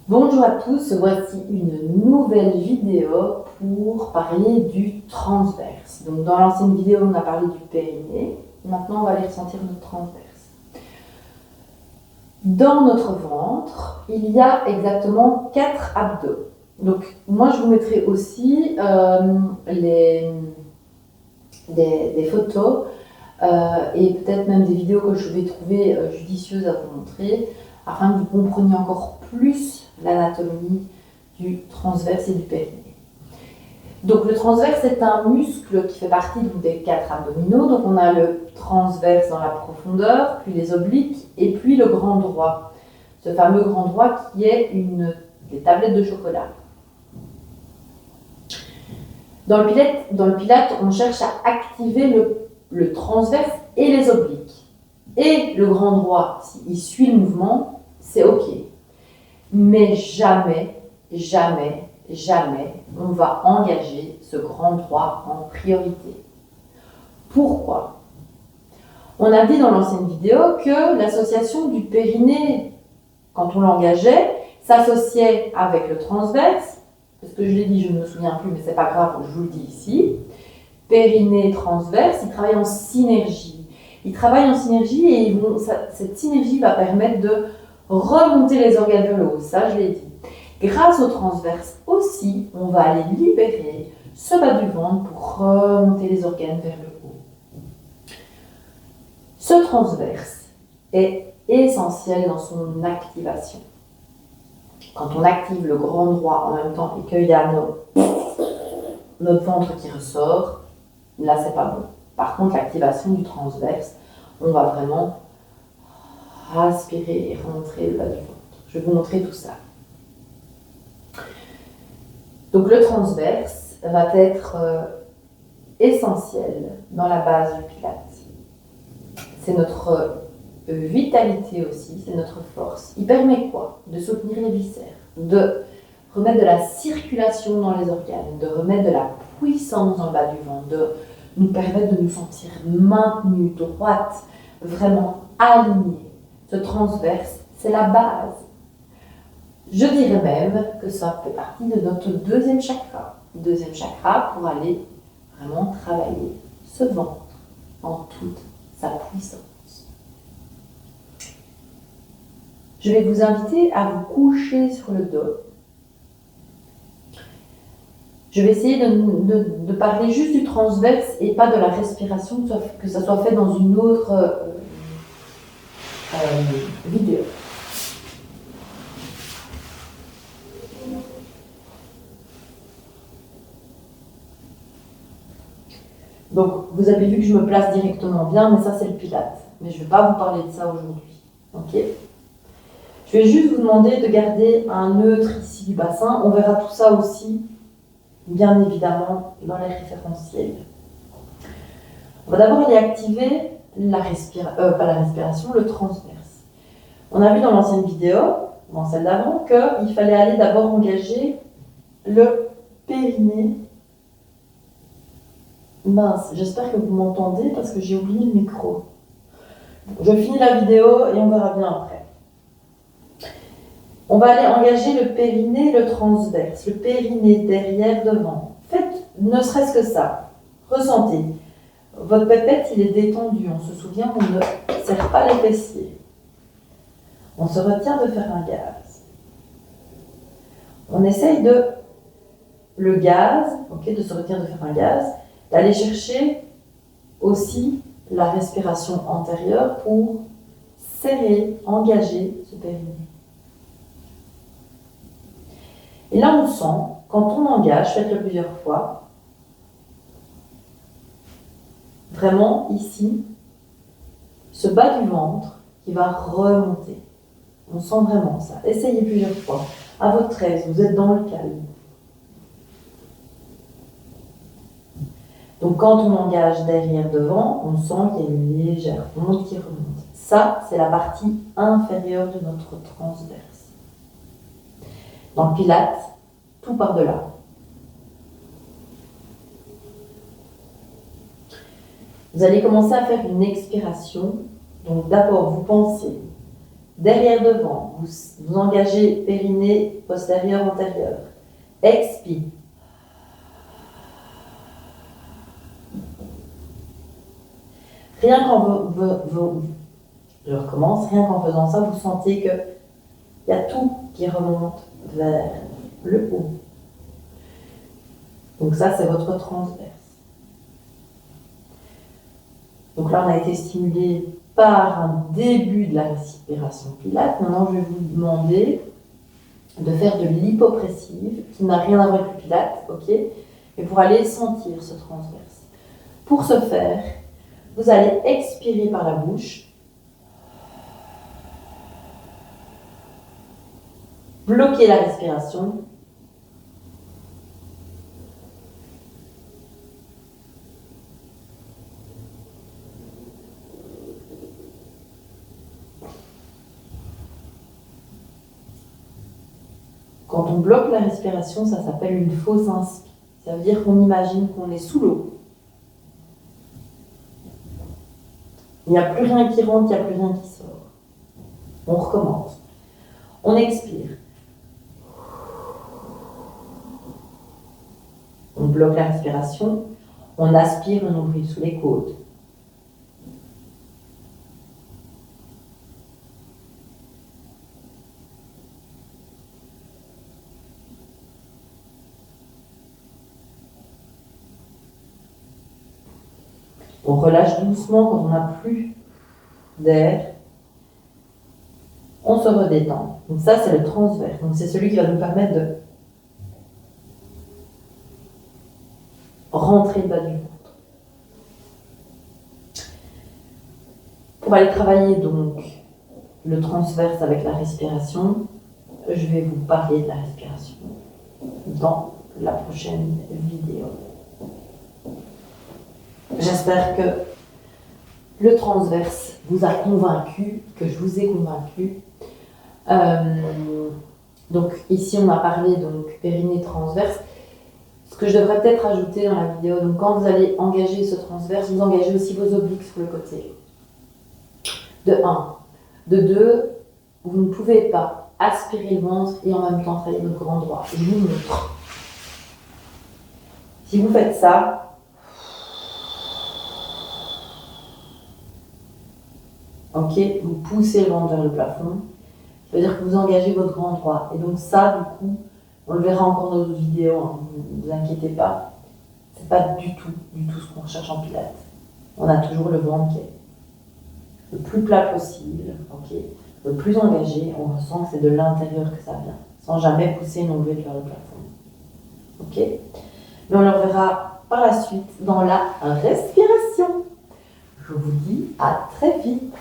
Bonjour à tous, voici une nouvelle vidéo pour parler du transverse. Donc dans l'ancienne vidéo, on a parlé du périnée. Maintenant, on va aller ressentir notre transverse. Dans notre ventre, il y a exactement 4 abdos. Donc moi, je vous mettrai aussi des photos et peut-être même des vidéos que je vais trouver judicieuses à vous montrer afin que vous compreniez encore plus l'anatomie du transverse et du périnée. Donc le transverse est un muscle qui fait partie des 4 abdominaux. Donc on a le transverse dans la profondeur, puis les obliques et puis le grand droit. Ce fameux grand droit qui est des tablettes de chocolat. Dans le pilate, on cherche à activer le transverse et les obliques. Et le grand droit, s'il suit le mouvement, c'est OK. Mais jamais, jamais, jamais, on va engager ce grand droit en priorité. Pourquoi ? On a dit dans l'ancienne vidéo que l'association du périnée, quand on l'engageait, s'associait avec le transverse, parce que je l'ai dit, je ne me souviens plus, mais c'est pas grave, je vous le dis ici. Périnée, transverse, ils travaillent en synergie. Ils travaillent en synergie et cette synergie va permettre de remonter les organes vers le haut, ça je l'ai dit. Grâce au transverse aussi, on va aller libérer ce bas du ventre pour remonter les organes vers le haut. Ce transverse est essentiel dans son activation. Quand on active le grand droit en même temps et qu'il y a notre ventre qui ressort, là c'est pas bon. Par contre, l'activation du transverse, on va vraiment aspirer et rentrer le bas du ventre. Je vais vous montrer tout ça. Donc le transverse va être essentiel dans la base du pilate. C'est notre vitalité aussi, c'est notre force. Il permet quoi ? De soutenir les viscères, de remettre de la circulation dans les organes, de remettre de la puissance dans le bas du ventre, de nous permettre de nous sentir maintenus, droites, vraiment alignés. Ce transverse, c'est la base. Je dirais même que ça fait partie de notre deuxième chakra. Deuxième chakra pour aller vraiment travailler ce ventre en toute sa puissance. Je vais vous inviter à vous coucher sur le dos. Je vais essayer de parler juste du transverse et pas de la respiration, que ça soit fait dans une autre vidéo. Donc, vous avez vu que je me place directement bien, mais ça, c'est le pilate. Mais je ne vais pas vous parler de ça aujourd'hui. Ok ? Je vais juste vous demander de garder un neutre ici du bassin. On verra tout ça aussi, bien évidemment, dans les référentiels. On va d'abord aller activer pas la respiration, le transverse. On a vu dans l'ancienne vidéo, dans celle d'avant, qu'il fallait aller d'abord engager le périnée. Mince, j'espère que vous m'entendez parce que j'ai oublié le micro. Je finis la vidéo et on verra bien après. On va aller engager le périnée et le transverse. Le périnée derrière, devant. Faites ne serait-ce que ça. Ressentez. Votre pépette, il est détendu. On se souvient, on ne serre pas les fessiers. On se retient de faire un gaz. On essaye de le gaz, de se retenir de faire un gaz, d'aller chercher aussi la respiration antérieure pour serrer, engager ce périnée. Et là, on sent, quand on engage, faites-le plusieurs fois, vraiment ici, ce bas du ventre qui va remonter. On sent vraiment ça. Essayez plusieurs fois. À votre aise, vous êtes dans le calme. Donc quand on engage derrière devant, on sent qu'il y a une légère onde qui remonte. Ça, c'est la partie inférieure de notre transverse. Dans le pilate, tout par-delà. Vous allez commencer à faire une expiration. Donc d'abord, vous pensez Derrière, devant, vous engagez périnée, postérieur, antérieur. Expire. Rien qu'en je recommence, rien qu'en faisant ça, vous sentez qu'il y a tout qui remonte vers le haut. Donc ça, c'est votre transverse. Donc là, on a été stimulé par un début de la respiration pilates. Maintenant, je vais vous demander de faire de l'hypopressive, qui n'a rien à voir avec le pilates, ok? Et pour aller sentir ce transverse. Pour ce faire, vous allez expirer par la bouche, bloquer la respiration, quand on bloque la respiration, ça s'appelle une fausse inspire. Ça veut dire qu'on imagine qu'on est sous l'eau. Il n'y a plus rien qui rentre, il n'y a plus rien qui sort. On recommence. On expire. On bloque la respiration. On aspire le nombril sous les côtes. On relâche doucement quand on n'a plus d'air. On se redétend. Donc ça, c'est le transverse. Donc c'est celui qui va nous permettre de rentrer le bas du ventre. Pour aller travailler donc le transverse avec la respiration, je vais vous parler de la respiration dans la prochaine vidéo. J'espère que le transverse vous a convaincu, que je vous ai convaincu. Donc ici on a parlé donc périnée transverse. Ce que je devrais peut-être ajouter dans la vidéo, donc quand vous allez engager ce transverse, vous engagez aussi vos obliques sur le côté. De 1. De 2, vous ne pouvez pas aspirer le ventre et en même temps travailler votre grand droit. Je vous montre. Si vous faites ça, ok, vous poussez le ventre vers le plafond, ça veut dire que vous engagez votre grand droit. Et donc ça, du coup, on le verra encore dans d'autres vidéos, hein, ne vous inquiétez pas, c'est pas du tout ce qu'on recherche en pilates. On a toujours le ventre qui est le plus plat possible, ok, le plus engagé, on ressent que c'est de l'intérieur que ça vient, sans jamais pousser le nombril vers le plafond. Ok, mais on le reverra par la suite dans la respiration. Je vous dis à très vite.